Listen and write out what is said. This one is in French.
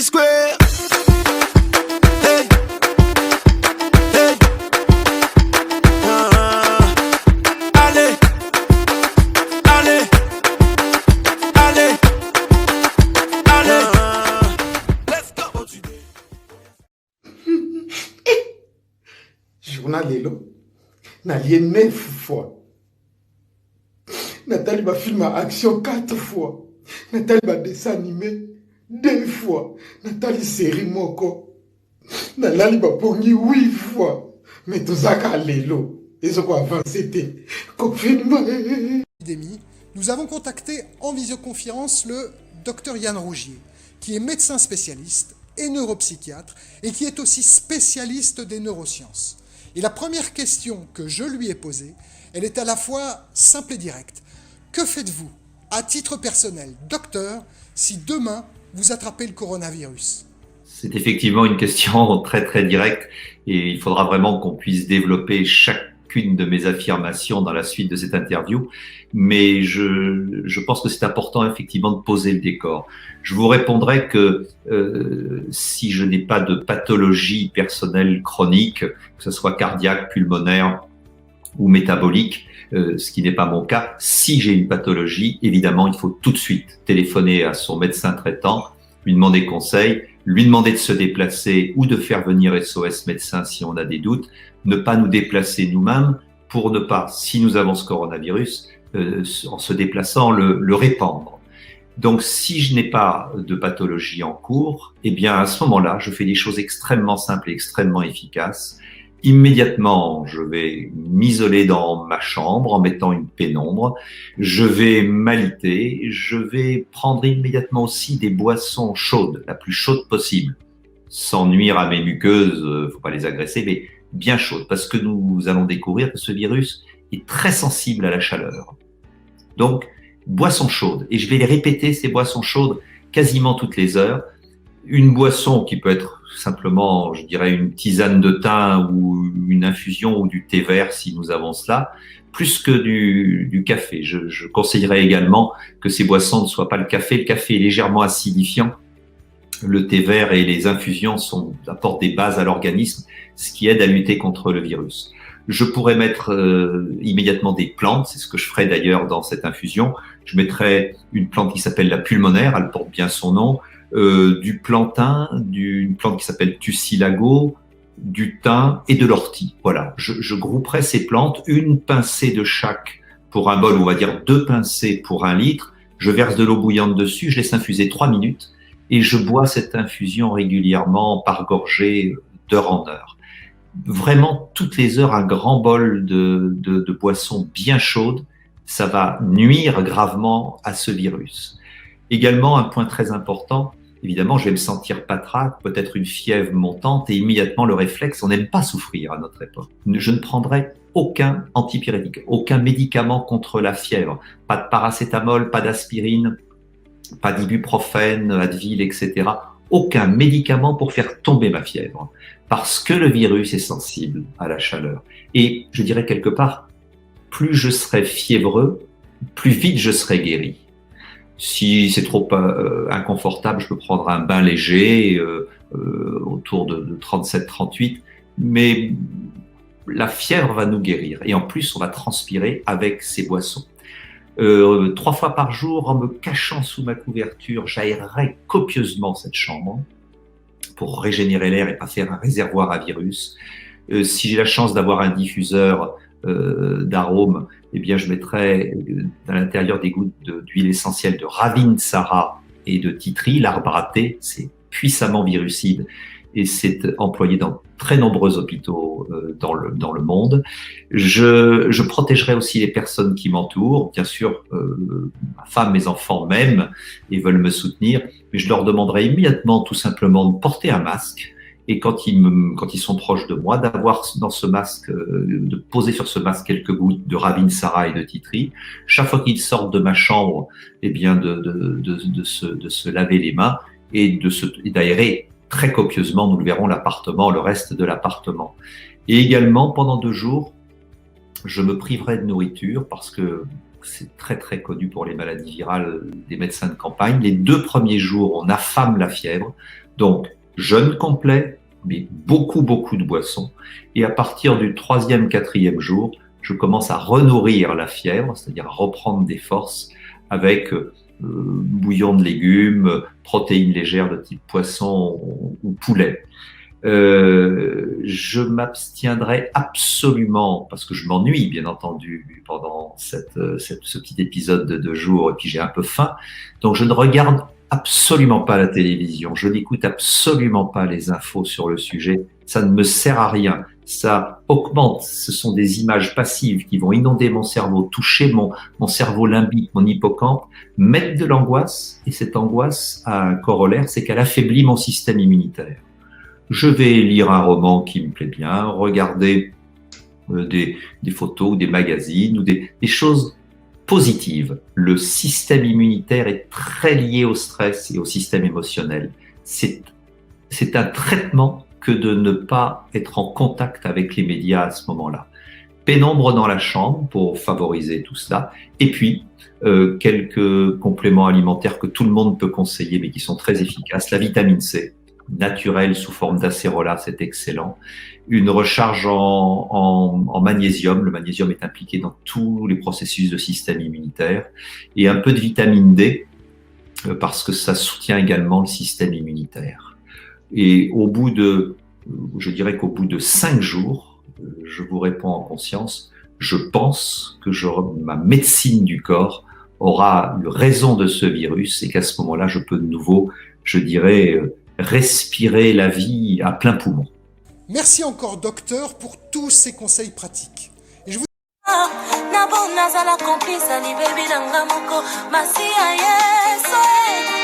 Square. Hey, hey. Allez, allez, allez, allez. Let's go. Journal lelo nalie 9 fois. Nathalie va filmer action 4 fois. Nathalie va dessin animé 2 fois. Nathalie série moko. Nathalie va pongi 8 fois. Mais tout ça qu'à lelo. Et ce qu'on avance c'était confinement. Nous avons contacté en visioconférence le docteur Yann Rougier, qui est médecin spécialiste et neuropsychiatre et qui est aussi spécialiste des neurosciences. Et la première question que je lui ai posée, elle est à la fois simple et directe. Que faites-vous, à titre personnel, docteur, si demain vous attrapez le coronavirus ? C'est effectivement une question très très directe et il faudra vraiment qu'on puisse développer chacune de mes affirmations dans la suite de cette interview. Mais je pense que c'est important effectivement de poser le décor. Je vous répondrai que si je n'ai pas de pathologie personnelle chronique, que ce soit cardiaque, pulmonaire ou métabolique, ce qui n'est pas mon cas, si j'ai une pathologie, évidemment, il faut tout de suite téléphoner à son médecin traitant, lui demander conseil, lui demander de se déplacer ou de faire venir SOS médecin si on a des doutes, ne pas nous déplacer nous-mêmes pour ne pas, si nous avons ce coronavirus, en se déplaçant, le répandre. Donc, si je n'ai pas de pathologie en cours, eh bien, à ce moment-là, je fais des choses extrêmement simples et extrêmement efficaces. Immédiatement, je vais m'isoler dans ma chambre en mettant une pénombre. Je vais m'aliter. Je vais prendre immédiatement aussi des boissons chaudes, la plus chaude possible, sans nuire à mes muqueuses. Faut pas les agresser, mais bien chaudes, parce que nous allons découvrir que ce virus est très sensible à la chaleur. Donc, boissons chaudes. Et je vais les répéter, ces boissons chaudes, quasiment toutes les heures. Une boisson qui peut être simplement, je dirais, une tisane de thym ou une infusion ou du thé vert si nous avons cela, plus que du café. Je conseillerais également que ces boissons ne soient pas le café. Le café est légèrement acidifiant. Le thé vert et les infusions apportent des bases à l'organisme, ce qui aide à lutter contre le virus. Je pourrais mettre immédiatement des plantes, c'est ce que je ferai d'ailleurs dans cette infusion. Je mettrai une plante qui s'appelle la pulmonaire, elle porte bien son nom, du plantain, une plante qui s'appelle tussilago, du thym et de l'ortie. Voilà, je grouperai ces plantes, une pincée de chaque pour un bol, on va dire 2 pincées pour 1 litre. Je verse de l'eau bouillante dessus, je laisse infuser 3 minutes et je bois cette infusion régulièrement par gorgée d'heure en heure. Vraiment, toutes les heures, un grand bol de boisson bien chaude, ça va nuire gravement à ce virus. Également, un point très important, évidemment, je vais me sentir patraque, peut-être une fièvre montante et immédiatement le réflexe, on n'aime pas souffrir à notre époque. Je ne prendrai aucun antipyrétique, aucun médicament contre la fièvre, pas de paracétamol, pas d'aspirine, pas d'ibuprofène, Advil, etc. Aucun médicament pour faire tomber ma fièvre, parce que le virus est sensible à la chaleur. Et je dirais quelque part, plus je serai fiévreux, plus vite je serai guéri. Si c'est trop inconfortable, je peux prendre un bain léger autour de 37-38, mais la fièvre va nous guérir. Et en plus, on va transpirer avec ces boissons. 3 fois par jour, en me cachant sous ma couverture, j'aérerai copieusement cette chambre pour régénérer l'air et pas faire un réservoir à virus. Si j'ai la chance d'avoir un diffuseur d'arômes, eh bien je mettrai à l'intérieur des gouttes d'huile essentielle de Ravinsara et de Titri. L'arbre à thé, c'est puissamment virucide et c'est employé dans très nombreux hôpitaux dans le monde. Je protégerai aussi les personnes qui m'entourent. Bien sûr, ma femme, mes enfants m'aiment et veulent me soutenir, mais je leur demanderai immédiatement tout simplement de porter un masque. Et quand ils sont proches de moi, d'avoir dans ce masque, de poser sur ce masque quelques gouttes de Ravinsara et de Titri. Chaque fois qu'ils sortent de ma chambre, eh bien de se laver les mains et d'aérer très copieusement, nous le verrons, le reste de l'appartement. Et également, pendant 2 jours, je me priverai de nourriture parce que c'est très très connu pour les maladies virales des médecins de campagne. Les 2 premiers jours, on affame la fièvre. Donc, jeûne complet, mais beaucoup de boissons. Et à partir du 3e, 4e jour, je commence à renourrir la fièvre, c'est-à-dire à reprendre des forces avec bouillon de légumes, protéines légères de type poisson ou poulet. Je m'abstiendrai absolument, parce que je m'ennuie bien entendu pendant ce petit épisode de 2 jours, et puis j'ai un peu faim, donc je ne regarde absolument pas la télévision, je n'écoute absolument pas les infos sur le sujet, ça ne me sert à rien, ça augmente, ce sont des images passives qui vont inonder mon cerveau, toucher mon cerveau limbique, mon hippocampe, mettre de l'angoisse, et cette angoisse a un corollaire, c'est qu'elle affaiblit mon système immunitaire. Je vais lire un roman qui me plaît bien, regarder des photos ou des magazines ou des choses positives. Le système immunitaire est très lié au stress et au système émotionnel. C'est un traitement que de ne pas être en contact avec les médias à ce moment-là. Pénombre dans la chambre pour favoriser tout cela. Et puis, quelques compléments alimentaires que tout le monde peut conseiller mais qui sont très efficaces. La vitamine C, naturelle sous forme d'acérola, c'est excellent. Une recharge en magnésium. Le magnésium est impliqué dans tous les processus de système immunitaire. Et un peu de vitamine D, parce que ça soutient également le système immunitaire. Et je dirais qu'au bout de 5 jours, je vous réponds en conscience, je pense que ma médecine du corps aura eu raison de ce virus et qu'à ce moment-là, je peux de nouveau, je dirais, respirer la vie à plein poumon. Merci encore, docteur, pour tous ces conseils pratiques. Et je vous na bon nazala complice ali baby nanga moko masi ya yeso